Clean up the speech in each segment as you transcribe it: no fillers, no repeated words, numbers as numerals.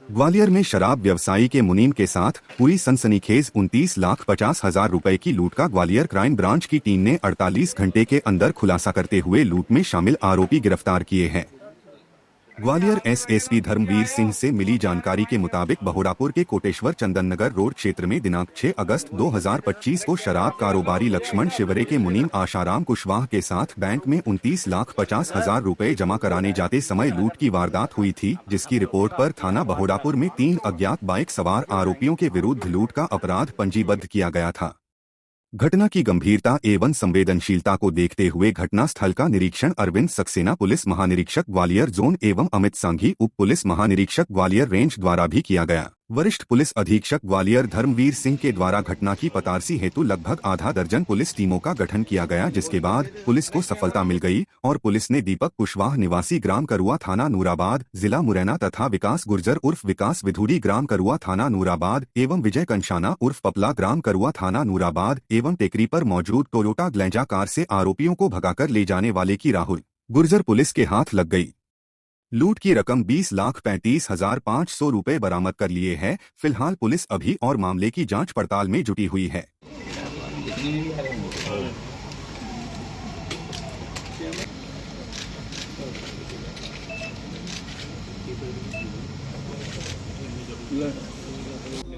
ग्वालियर में शराब व्यवसायी के मुनीम के साथ हुई सनसनीखेज 29,50,000 रुपए की लूट का ग्वालियर क्राइम ब्रांच की टीम ने 48 घंटे के अंदर खुलासा करते हुए लूट में शामिल आरोपी गिरफ्तार किए हैं। ग्वालियर एसएसपी धर्मवीर सिंह से मिली जानकारी के मुताबिक बहोड़ापुर के कोटेश्वर चंदन नगर रोड क्षेत्र में दिनांक 6 अगस्त 2025 को शराब कारोबारी लक्ष्मण शिवरे के मुनीम आशाराम कुशवाहा के साथ बैंक में 29,50,000 रुपए जमा कराने जाते समय लूट की वारदात हुई थी, जिसकी रिपोर्ट पर थाना बहोड़ापुर में 3 अज्ञात बाइक सवार आरोपियों के विरुद्ध लूट का अपराध पंजीबद्ध किया गया था। घटना की गंभीरता एवं संवेदनशीलता को देखते हुए घटनास्थल का निरीक्षण अरविंद सक्सेना पुलिस महानिरीक्षक ग्वालियर जोन एवं अमित सांघी उप पुलिस महानिरीक्षक ग्वालियर रेंज द्वारा भी किया गया। वरिष्ठ पुलिस अधीक्षक ग्वालियर धर्मवीर सिंह के द्वारा घटना की पतारसी हेतु लगभग आधा दर्जन पुलिस टीमों का गठन किया गया, जिसके बाद पुलिस को सफलता मिल गई और पुलिस ने दीपक कुशवाहा निवासी ग्राम करुआ थाना नूराबाद जिला मुरैना तथा विकास गुर्जर उर्फ विकास विधुड़ी ग्राम करुआ थाना नूराबाद एवं विजय कंशाना उर्फ पपला ग्राम करुआ थाना नूराबाद एवं टेकरी पर मौजूद टोयोटा ग्लेंजा कार से आरोपियों को भगाकर ले जाने वाले की राहुल गुर्जर पुलिस के हाथ लग गई। लूट की रकम 20,35,500 रुपए बरामद कर लिए है। फिलहाल पुलिस अभी और मामले की जांच पड़ताल में जुटी हुई है।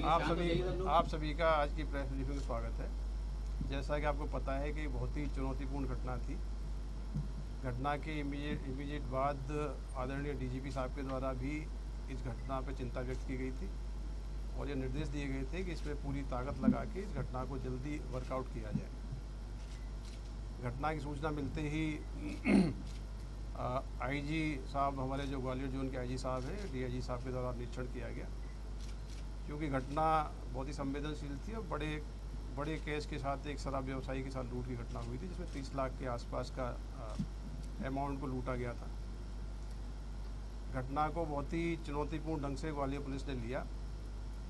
आप सभी का आज की प्रेस ब्रीफिंग में स्वागत है। जैसा कि आपको पता है कि बहुत ही चुनौतीपूर्ण घटना थी। घटना के इमीडिएट बाद आदरणीय डीजीपी साहब के द्वारा भी इस घटना पर चिंता व्यक्त की गई थी और ये निर्देश दिए गए थे कि इसमें पूरी ताकत लगा के इस घटना को जल्दी वर्कआउट किया जाए। घटना की सूचना मिलते ही आईजी साहब, हमारे जो ग्वालियर जोन के आईजी साहब हैं, डीआईजी साहब के द्वारा निरीक्षण किया गया, क्योंकि घटना बहुत ही संवेदनशील थी और बड़े केस के साथ एक शराब व्यवसायी के साथ लूट की घटना हुई थी, जिसमें 30 लाख के आसपास का अमाउंट को लूटा गया था। घटना को बहुत ही चुनौतीपूर्ण ढंग से ग्वालियर पुलिस ने लिया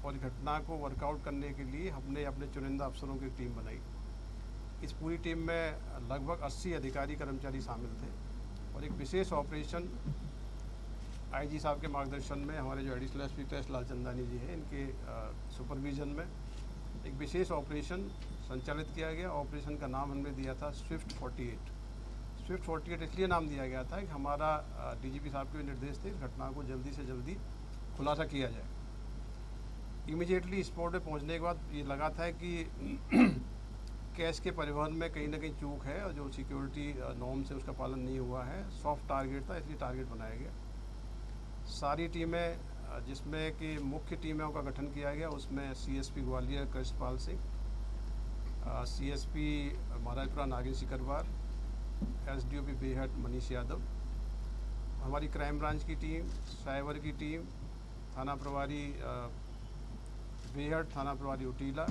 और घटना को वर्कआउट करने के लिए हमने अपने चुनिंदा अफसरों की टीम बनाई। इस पूरी टीम में लगभग 80 अधिकारी कर्मचारी शामिल थे और एक विशेष ऑपरेशन आईजी साहब के मार्गदर्शन में हमारे जो एडिशनल एसपी टेस्ट लालचंदानी जी हैं, इनके सुपरविजन में एक विशेष ऑपरेशन संचालित किया गया। ऑपरेशन का नाम हमने दिया था स्विफ्ट 48। स्विफ्ट 48 इसलिए नाम दिया गया था कि हमारा डीजीपी साहब के निर्देश थे इस घटना को जल्दी से जल्दी खुलासा किया जाए। इमीडिएटली स्पॉट पे पहुंचने के बाद ये लगा था कि कैश के परिवहन में कहीं ना कहीं चूक है और जो सिक्योरिटी नॉर्म से उसका पालन नहीं हुआ है। सॉफ्ट टारगेट था, इसलिए टारगेट बनाया गया। सारी टीमें, जिसमें कि मुख्य टीमों का गठन किया गया, उसमें सीएसपी ग्वालियर कृष्णपाल सिंह, सीएसपी महाराजपुरा नागिन सिकरवार, एसडीओपी बेहट मनीष यादव, हमारी क्राइम ब्रांच की टीम, साइबर की टीम, थाना प्रभारी बेहट, थाना प्रभारी उटीला,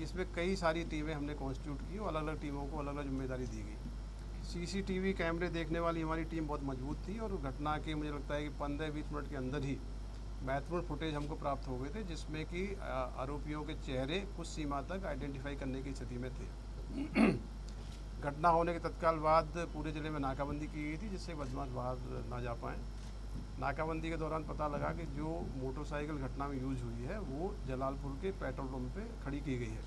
इसमें कई सारी टीमें हमने कॉन्स्टिट्यूट की और अलग अलग टीमों को अलग अलग जिम्मेदारी दी गई। सीसीटीवी कैमरे देखने वाली हमारी टीम बहुत मजबूत थी और घटना के मुझे लगता है कि 15-20 मिनट के अंदर ही महत्वपूर्ण फुटेज हमको प्राप्त हो गए थे, जिसमें कि आरोपियों के चेहरे कुछ सीमा तक आइडेंटिफाई करने की स्थिति में थे। घटना होने के तत्काल बाद पूरे ज़िले में नाकाबंदी की गई थी, जिससे बदमाश बाहर ना जा पाएँ। नाकाबंदी के दौरान पता लगा कि जो मोटरसाइकिल घटना में यूज हुई है वो जलालपुर के पेट्रोल पंप पे खड़ी की गई है।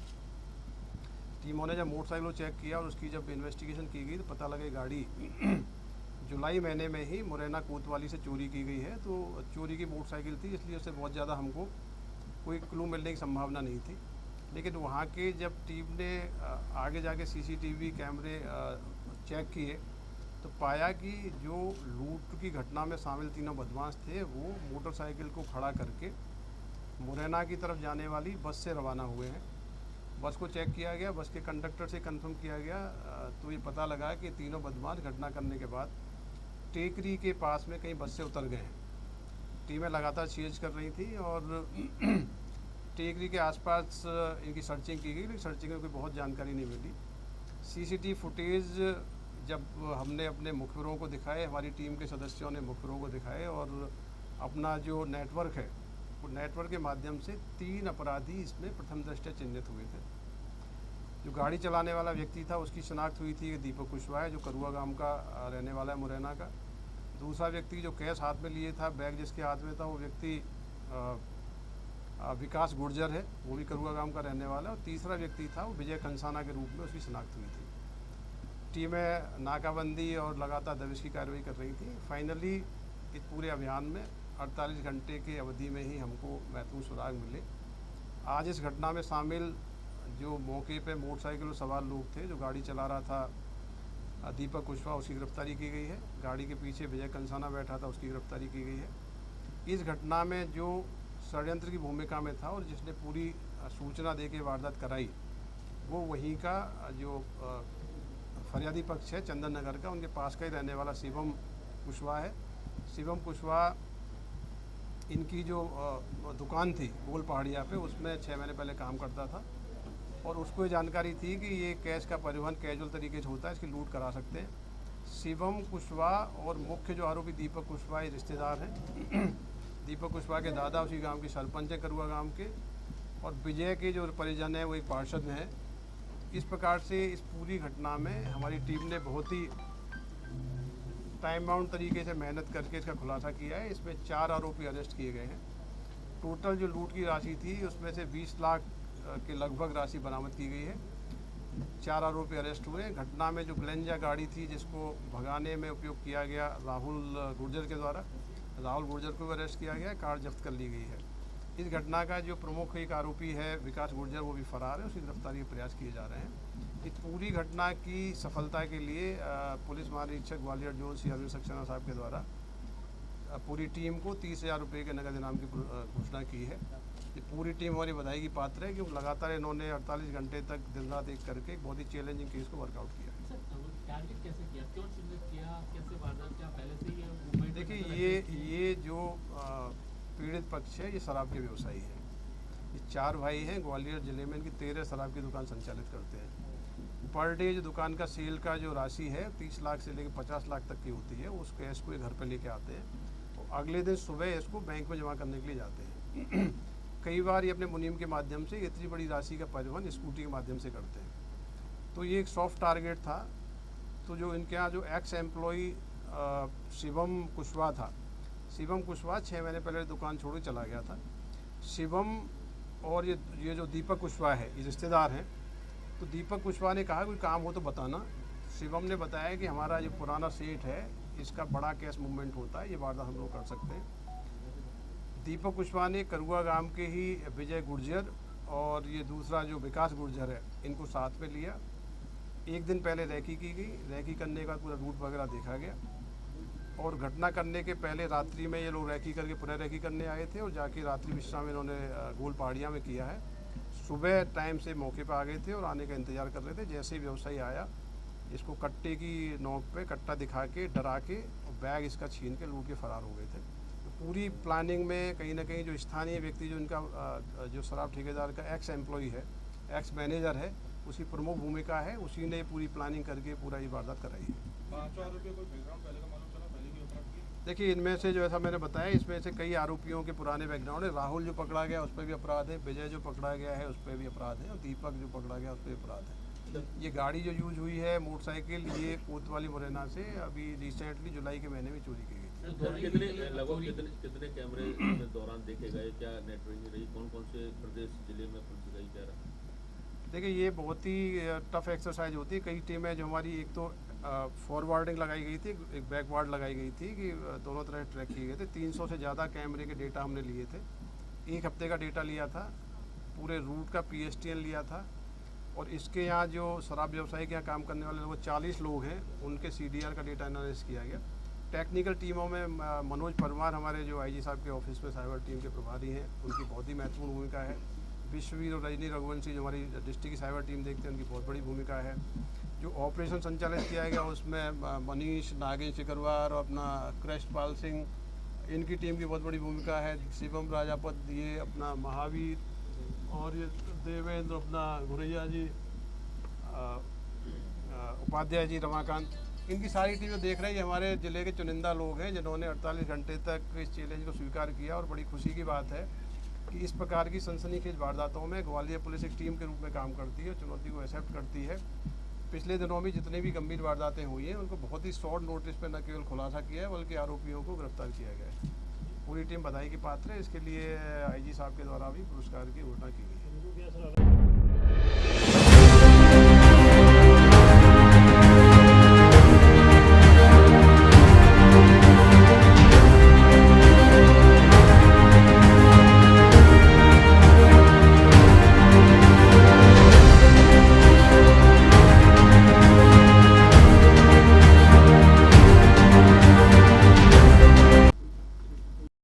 टीमों ने जब मोटरसाइकिल को चेक किया और उसकी जब इन्वेस्टिगेशन की गई तो पता लगा गाड़ी जुलाई महीने में ही मुरैना कोतवाली से चोरी की गई है। तो चोरी की मोटरसाइकिल थी, इसलिए उससे बहुत ज़्यादा हमको कोई क्लू मिलने की संभावना नहीं थी। लेकिन वहाँ के जब टीम ने आगे जाके सीसीटीवी कैमरे चेक किए तो पाया कि जो लूट की घटना में शामिल तीनों बदमाश थे वो मोटरसाइकिल को खड़ा करके मुरैना की तरफ जाने वाली बस से रवाना हुए हैं। बस को चेक किया गया, बस के कंडक्टर से कंफर्म किया गया तो ये पता लगा कि तीनों बदमाश घटना करने के बाद टेकरी के पास में कहीं बस से उतर गए हैं। टीमें लगातार सीज कर रही थी और टेकरी के आसपास इनकी सर्चिंग की गई, लेकिन सर्चिंग में कोई बहुत जानकारी नहीं मिली। सीसीटीवी फुटेज जब हमने अपने मुखबिरों को दिखाए, हमारी टीम के सदस्यों ने मुखबिरों को दिखाए और अपना जो नेटवर्क है वो नेटवर्क के माध्यम से 3 अपराधी इसमें प्रथम दृष्टया चिन्हित हुए थे। जो गाड़ी चलाने वाला व्यक्ति था उसकी शनाख्त हुई थी दीपक कुशवाहा, जो करुआ गांव का रहने वाला है, मुरैना का। दूसरा व्यक्ति जो कैश हाथ में लिए था, बैग जिसके हाथ में था, वो व्यक्ति विकास गुर्जर है, वो भी करुआ गांव का रहने वाला है, और तीसरा व्यक्ति था वो विजय कंसाना के रूप में उसकी शनाख्त हुई थी। टीमें नाकाबंदी और लगातार दबिश की कार्रवाई कर रही थी। फाइनली इस पूरे अभियान में 48 घंटे की अवधि में ही हमको महत्वपूर्ण सुराग मिले। आज इस घटना में शामिल जो मौके पे मोटरसाइकिल में सवार लोग थे, जो गाड़ी चला रहा था दीपक कुशवाहा, उसकी गिरफ्तारी की गई है। गाड़ी के पीछे विजय कंसाना बैठा था, उसकी गिरफ्तारी की गई है। इस घटना में जो षड्यंत्र की भूमिका में था और जिसने पूरी सूचना दे के वारदात कराई, वो वहीं का जो फरियादी पक्ष है चंदन नगर का, उनके पास का ही रहने वाला शिवम कुशवाहा है। शिवम कुशवाहा, इनकी जो दुकान थी गोल पहाड़िया पे, उसमें 6 महीने पहले काम करता था और उसको ये जानकारी थी कि ये कैश का परिवहन कैजुअल तरीके से होता है, इसकी लूट करा सकते हैं। शिवम कुशवाहा और मुख्य जो आरोपी दीपक कुशवाहा रिश्तेदार हैं। दीपक कुशवाहा के दादा उसी गांव के सरपंच हैं, करुआ गांव के, और विजय के जो परिजन हैं वो एक पार्षद हैं। इस प्रकार से इस पूरी घटना में हमारी टीम ने बहुत ही टाइम बाउंड तरीके से मेहनत करके इसका खुलासा किया है। इसमें 4 आरोपी अरेस्ट किए गए हैं। टोटल जो लूट की राशि थी उसमें से 20 लाख के लगभग राशि बरामद की गई है। 4 आरोपी अरेस्ट हुए। घटना में जो ग्लेंजा गाड़ी थी जिसको भगाने में उपयोग किया गया राहुल गुर्जर के द्वारा, राहुल गुर्जर को भी अरेस्ट किया गया, कार जब्त कर ली गई है। इस घटना का जो प्रमुख एक आरोपी है विकास गुर्जर, वो भी फरार है, उसकी गिरफ्तारी के प्रयास किए जा रहे हैं। इस पूरी घटना की सफलता के लिए पुलिस महानिरीक्षक ग्वालियर जोन श्री अरविंद सक्सेना साहब के द्वारा पूरी टीम को 30,000 रुपये के नगद इनाम की घोषणा की है। ये पूरी टीम हमारी बधाई की पात्र है, क्योंकि लगातार इन्होंने 48 घंटे तक दिन रात एक करके बहुत ही चैलेंजिंग केस को वर्कआउट किया है। टारगेट कैसे किया, क्यों चिन्हित किया, कैसे वारदात किया, पहले से ये मूवमेंट? देखिए, ये जो पीड़ित पक्ष है ये शराब के व्यवसायी है। ये 4 भाई हैं, ग्वालियर ज़िले में इनकी 13 शराब की दुकान संचालित करते हैं। पर डे जो दुकान का सेल का जो राशि है 30 लाख से लेकर 50 लाख तक की होती है, उस कैश को ये घर पर लेके आते हैं और अगले दिन सुबह इसको बैंक में जमा करने के लिए जाते हैं। कई बार ये अपने मुनीम के माध्यम से इतनी बड़ी राशि का परिवहन स्कूटी के माध्यम से करते हैं। तो ये एक सॉफ्ट टारगेट था। तो जो इनके यहाँ जो एक्स एम्प्लॉई शिवम कुशवाहा था, शिवम कुशवाहा 6 महीने पहले दुकान छोड़ के चला गया था। शिवम और ये जो दीपक कुशवाहा है, ये रिश्तेदार हैं। तो दीपक कुशवाहा ने कहा कोई काम हो तो बताना। शिवम ने बताया कि हमारा जो पुराना सेठ है इसका बड़ा कैश मूवमेंट होता है, ये वारदात हम लोग कर सकते हैं। दीपक कुशवाहा ने करुआ गांव के ही विजय गुर्जर और ये दूसरा जो विकास गुर्जर है, इनको साथ में लिया। एक दिन पहले रैकी की गई, रैकी करने का पूरा रूट वगैरह देखा गया और घटना करने के पहले रात्रि में ये लोग रैकी करके पुनः रैकी करने आए थे और जाके रात्रि विश्राम इन्होंने गोल पहाड़िया में किया है। सुबह टाइम से मौके पर आ गए थे और आने का इंतज़ार कर रहे थे। जैसे ही व्यवसायी आया, इसको कट्टे की नोक पे कट्टा दिखा के डरा के बैग इसका छीन के लूट के फरार हो गए थे। तो पूरी प्लानिंग में कहीं ना कहीं जो स्थानीय व्यक्ति जो इनका जो शराब ठेकेदार का एक्स एम्प्लॉई है, एक्स मैनेजर है, उसकी प्रमुख भूमिका है। उसी ने पूरी प्लानिंग करके पूरा ये वारदात कराई है। देखिए, इनमें से जो ऐसा मैंने बताया, इसमें से कई आरोपियों के पुराने बैकग्राउंड है। राहुल जो पकड़ा गया उस पर भी अपराध है, विजय जो पकड़ा गया है उस पर भी अपराध है और दीपक जो पकड़ा गया उस पर भी अपराध है। ये गाड़ी जो यूज हुई है मोटरसाइकिल, ये कोतवाली मुरैना से अभी रिसेंटली जुलाई के महीने में चोरी की गई थी। लगभग कितने कैमरे इस दौरान देखे गए, क्या नेटवर्किंग रही, कौन कौन से प्रदेश जिले में पुलिस गई, क्या रहा? देखिए, ये बहुत ही टफ एक्सरसाइज होती है। कई टीमें जो हमारी, एक तो फॉरवर्डिंग लगाई गई थी, एक बैकवर्ड लगाई गई थी कि दोनों तरह ट्रैक किए गए थे। 300 से ज़्यादा कैमरे के डेटा हमने लिए थे। 1 हफ्ते का डेटा लिया था, पूरे रूट का PSTN लिया था और इसके यहाँ जो शराब व्यवसायी के यहाँ काम करने वाले लगभग 40 लोग हैं, उनके CDR का डेटा एनालिसिस किया गया। टेक्निकल टीमों में मनोज परमार हमारे जो IG साहब के ऑफिस में साइबर टीम के प्रभारी हैं, उनकी बहुत ही महत्वपूर्ण भूमिका है। विश्ववीर और रजनी रघुवंशी जो हमारी डिस्ट्रिक्ट की साइबर टीम देखते हैं, उनकी बहुत बड़ी भूमिका है। जो ऑपरेशन संचालित किया गया उसमें मनीष नागेश शिकरवार और अपना कृष्ण पाल सिंह, इनकी टीम की बहुत बड़ी भूमिका है। शिवम राजापत, ये अपना महावीर और ये देवेंद्र, अपना घुरैया जी, उपाध्याय जी, रमाकांत, इनकी सारी टीमें देख रही है। हमारे ज़िले के चुनिंदा लोग हैं जिन्होंने 48 घंटे तक इस चैलेंज को स्वीकार किया और बड़ी खुशी की बात है कि इस प्रकार की सनसनीखेज वारदातों में ग्वालियर पुलिस एक टीम के रूप में काम करती है, चुनौती को एक्सेप्ट करती है। पिछले दिनों में जितने भी गंभीर वारदातें हुई हैं उनको बहुत ही शॉर्ट नोटिस पर न केवल खुलासा किया है बल्कि आरोपियों को गिरफ्तार किया गया है। पूरी टीम बधाई की पात्र है। इसके लिए आईजी साहब के द्वारा भी पुरस्कार की घोषणा की गई है।